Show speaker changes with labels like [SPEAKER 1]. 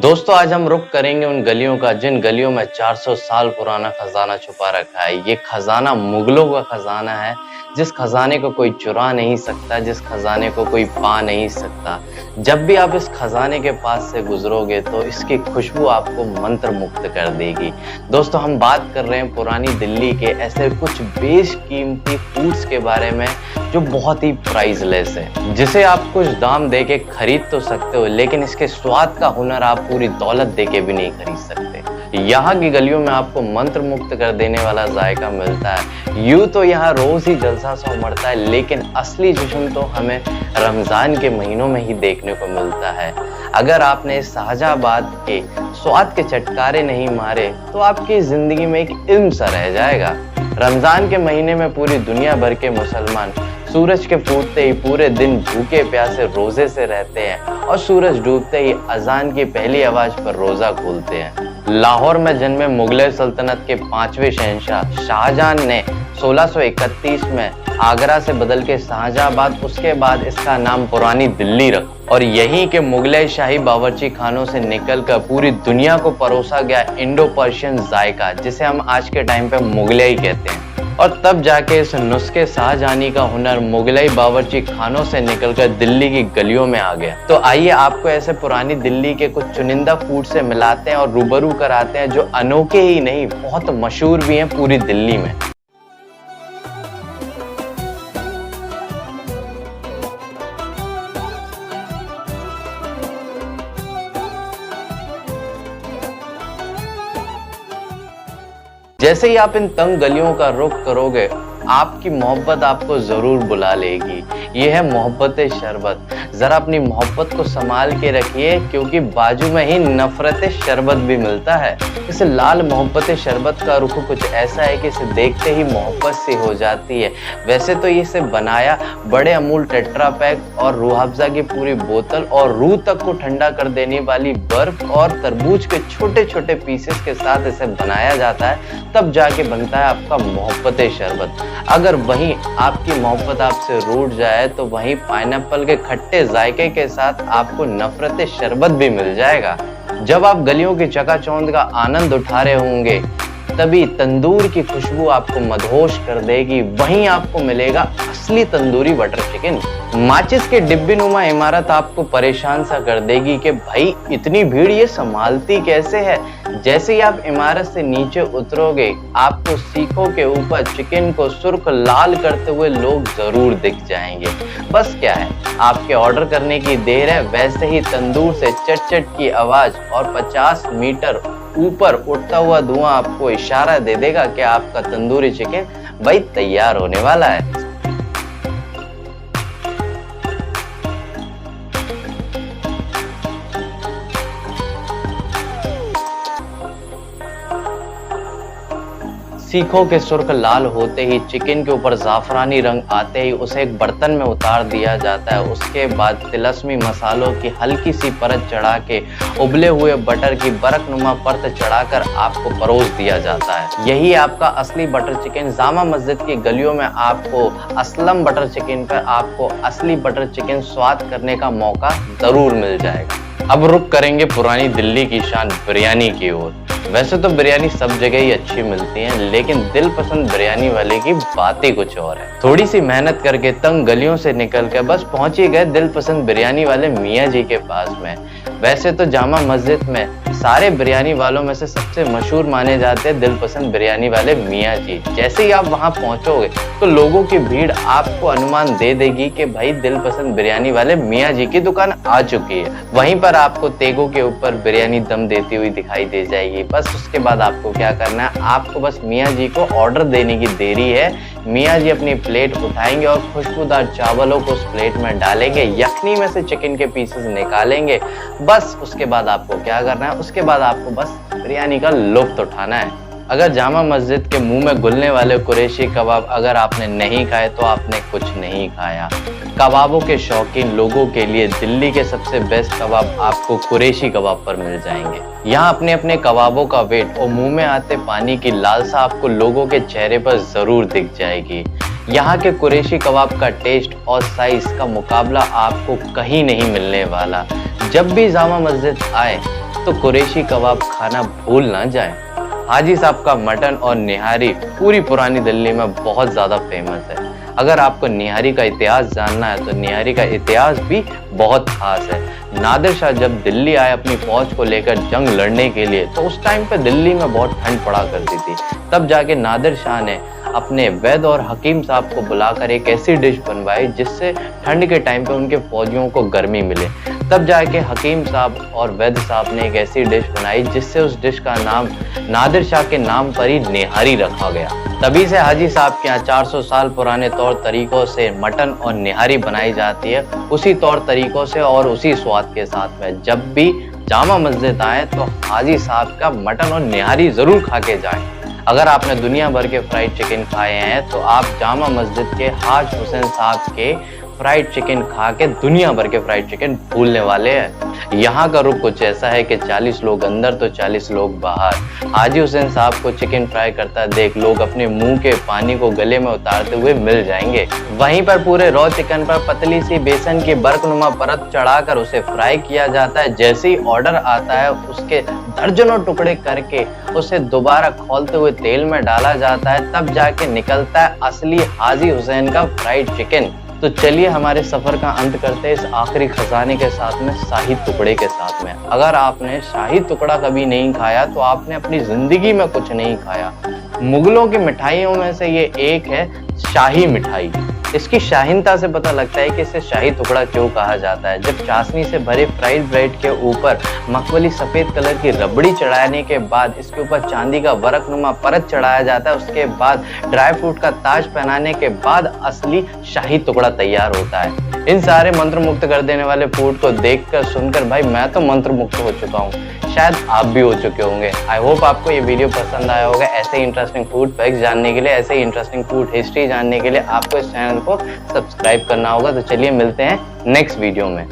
[SPEAKER 1] दोस्तों आज हम रुख करेंगे उन गलियों का जिन गलियों में 400 साल पुराना खजाना छुपा रखा है। ये खजाना मुगलों का खजाना है, जिस खजाने को कोई चुरा नहीं सकता, जिस खजाने को कोई पा नहीं सकता। जब भी आप इस खजाने के पास से गुजरोगे तो इसकी खुशबू आपको मंत्र मुक्त कर देगी। दोस्तों हम बात कर रहे हैं पुरानी दिल्ली के ऐसे कुछ बेशकीमती फूड्स के बारे में जो बहुत ही प्राइसलेस है, जिसे आप कुछ दाम दे के खरीद तो सकते हो लेकिन इसके स्वाद का हुनर आप पूरी दौलत दे के भी नहीं खरीद सकते। यहाँ की गलियों में आपको मंत्र मुक्त कर देने वाला जायका मिलता है। यूं तो यहाँ रोज ही जलसा सा उमड़ता है, लेकिन असली जश्न तो हमें रमजान के महीनों में ही देखने को मिलता है। अगर आपने शाहजहाबाद के स्वाद के चटकारे नहीं मारे तो आपकी जिंदगी में एक इल्म सा रह जाएगा। रमजान के महीने में पूरी दुनिया भर के मुसलमान सूरज के फूटते ही पूरे दिन भूखे प्यासे रोजे से रहते हैं और सूरज डूबते ही अजान की पहली आवाज पर रोजा खोलते हैं। लाहौर में जन्मे मुगल सल्तनत के 5वें शहंशाह शाहजहां ने 1631 में आगरा से बदल के शाहजहाबाद, उसके बाद इसका नाम पुरानी दिल्ली रखा और यहीं के मुगल शाही बावर्ची खानों से निकलकर पूरी दुनिया को परोसा गया इंडो पर्शियन जायका, जिसे हम आज के टाइम पे मुगलई कहते हैं। और तब जाके इस नुस्खे शाहजहानी का हुनर मुगलई बावर्ची खानों से निकलकर दिल्ली की गलियों में आ गया। तो आइए आपको ऐसे पुरानी दिल्ली के कुछ चुनिंदा फूड से मिलाते हैं और रूबरू कराते हैं जो अनोखे ही नहीं बहुत मशहूर भी हैं पूरी दिल्ली में। जैसे ही आप इन तंग गलियों का रुख करोगे आपकी मोहब्बत आपको जरूर बुला लेगी। ये है मोहब्बत शरबत। जरा अपनी मोहब्बत को संभाल के रखिए क्योंकि बाजू में ही नफरत शरबत भी मिलता है। इस लाल मोहब्बत शरबत का रुख कुछ ऐसा है कि इसे देखते ही मोहब्बत सी हो जाती है। वैसे तो इसे बनाया बड़े अमूल टेट्रा पैक और रूह अफ़ज़ा की पूरी बोतल और रूह तक को ठंडा कर देने वाली बर्फ और तरबूज के छोटे छोटे पीसेस के साथ इसे बनाया जाता है, तब जाके बनता है आपका मोहब्बत शरबत। अगर वहीं आपकी मोहब्बत आपसे रूठ जाए तो वहीं पाइनएप्पल के खट्टे जायके के साथ आपको नफरत शरबत भी मिल जाएगा। जब आप गलियों की चकाचौंध का आनंद उठा रहे होंगे तभी तंदूर की खुशबू आपको मदहोश कर देगी। वहीं आपको मिलेगा असली तंदूरी बटर चिकन। माचिस के डिब्बी नुमा इमारत आपको परेशान सा कर देगी कि भाई इतनी भीड़ ये संभालती कैसे है। जैसे ही आप इमारत से नीचे उतरोगे आपको सीखों के ऊपर चिकन को सुर्ख लाल करते हुए लोग जरूर दिख जाएंगे। बस क्या है, आपके ऑर्डर करने की देर है। वैसे ही तंदूर से चट चट की आवाज और 50 मीटर ऊपर उठता हुआ धुआं आपको इशारा दे देगा कि आपका तंदूरी चिकन भाई तैयार होने वाला है। सीखों के सुर्ख लाल होते ही चिकन के ऊपर जाफरानी रंग आते ही उसे एक बर्तन में उतार दिया जाता है। उसके बाद तिलस्मी मसालों की हल्की सी परत चढ़ा के उबले हुए बटर की बरकनुमा परत चढ़ाकर आपको परोस दिया जाता है। यही आपका असली बटर चिकन। जामा मस्जिद की गलियों में आपको असलम बटर चिकन पर आपको असली बटर चिकन स्वाद करने का मौका जरूर मिल जाएगा। अब रुक करेंगे पुरानी दिल्ली की शान बिरयानी की ओर। वैसे तो बिरयानी सब जगह ही अच्छी मिलती है, लेकिन दिल पसंद बिरयानी वाले की बात ही कुछ और है। थोड़ी सी मेहनत करके तंग गलियों से निकल कर बस पहुंच ही गए दिल पसंद बिरयानी वाले मियाँ जी के पास में। वैसे तो जामा मस्जिद में सारे बिरयानी वालों में से सबसे मशहूर माने जाते हैं दिल पसंद बिरयानी वाले मियाँ जी। जैसे ही आप वहां पहुंचोगे तो लोगों की भीड़ आपको अनुमान दे देगी कि भाई दिल पसंद बिरयानी वाले मियाँ जी की दुकान आ चुकी है। वहीं पर आपको तेगों के ऊपर बिरयानी दम देती हुई दिखाई दे जाएगी। बस उसके बाद आपको क्या करना है, आपको बस मियाँ जी को ऑर्डर देने की देरी है। मियाँ जी अपनी प्लेट उठाएंगे और खुशबूदार चावलों को उस प्लेट में डालेंगे, यखनी में से चिकन के पीसेस निकालेंगे। बस उसके बाद आपको क्या करना है, उसके बाद आपको बस बिरयानी का लुत्फ उठाना है। अगर जामा मस्जिद के मुंह में घुलने वाले कुरैशी कबाब अगर आपने नहीं खाए तो आपने कुछ नहीं खाया। कबाबों के शौकीन लोगों के लिए दिल्ली के सबसे बेस्ट कबाब आपको कुरैशी कबाब पर मिल जाएंगे। यहाँ अपने अपने कबाबों का वेट और मुंह में आते पानी की लालसा आपको लोगों के चेहरे पर जरूर दिख जाएगी। यहाँ के कुरैशी कबाब का टेस्ट और साइज का मुकाबला आपको कहीं नहीं मिलने वाला। जब भी जामा मस्जिद आए तो कुरैशी कबाब खाना भूल ना जाएं। हाजी साहब का मटन और निहारी पूरी पुरानी दिल्ली में बहुत ज़्यादा फेमस है। अगर आपको निहारी का इतिहास जानना है तो निहारी का इतिहास भी बहुत खास है। नादिर शाह जब दिल्ली आए अपनी फौज को लेकर जंग लड़ने के लिए, तो उस टाइम पे दिल्ली में बहुत ठंड पड़ा करती थी। तब जाके नादिर शाह ने अपने वैद और हकीम साहब को बुलाकर एक ऐसी डिश बनवाई जिससे ठंड के टाइम पे उनके फौजियों को गर्मी मिले। तब जाके हकीम साहब और वैद साहब ने एक ऐसी डिश बनाई जिससे उस डिश का नाम नादिर शाह के नाम पर ही निहारी रखा गया। तभी से हाजी साहब के यहाँ 400 साल पुराने तौर तरीकों से मटन और निहारी बनाई जाती है, उसी तौर तरीकों से और उसी स्वाद के साथ में। जब भी जामा मस्जिद आए तो हाजी साहब का मटन और निहारी जरूर खा के जाएं। अगर आपने दुनिया भर के फ्राइड चिकन खाए हैं तो आप जामा मस्जिद के हाज हुसैन साहब के फ्राइड चिकन खा के दुनिया भर के फ्राइड चिकन भूलने वाले हैं। यहाँ का रुख कुछ ऐसा है कि 40 लोग अंदर तो 40 लोग बाहर। हाजी हुसैन साहब को चिकन फ्राई करता देख लोग अपने मुंह के पानी को गले में उतारते हुए मिल जाएंगे। वहीं पर पूरे रॉ चिकन पर पतली सी बेसन की बर्कनुमा परत चढ़ाकर उसे फ्राई किया जाता है। जैसे ही ऑर्डर आता है उसके दर्जनों टुकड़े करके उसे दोबारा खोलते हुए तेल में डाला जाता है, तब जाके निकलता है असली हाजी हुसैन का फ्राइड चिकन। तो चलिए हमारे सफर का अंत करते हैं इस आखिरी खजाने के साथ में, शाही टुकड़े के साथ में। अगर आपने शाही टुकड़ा कभी नहीं खाया तो आपने अपनी जिंदगी में कुछ नहीं खाया। मुगलों की मिठाइयों में से ये एक है शाही मिठाई। इसकी शाहीनता से पता लगता है कि इसे शाही टुकड़ा क्यों कहा जाता है। जब चाशनी से भरे फ्राइड ब्रेड के ऊपर मखमली सफेद कलर की रबड़ी चढ़ाने के बाद इसके ऊपर चांदी का वर्कनुमा परत चढ़ाया जाता है, उसके बाद ड्राई फ्रूट का ताज पहनाने के बाद असली शाही टुकड़ा तैयार होता है। इन सारे मंत्र मुक्त कर देने वाले फूड को देखकर सुनकर भाई मैं तो मंत्र मुक्त हो चुका हूँ, शायद आप भी हो चुके होंगे। आई होप आपको ये वीडियो पसंद आया होगा। ऐसे ही इंटरेस्टिंग फूड फैक्ट्स जानने के लिए, ऐसे ही इंटरेस्टिंग फूड हिस्ट्री जानने के लिए आपको इस चैनल को सब्सक्राइब करना होगा। तो चलिए मिलते हैं नेक्स्ट वीडियो में।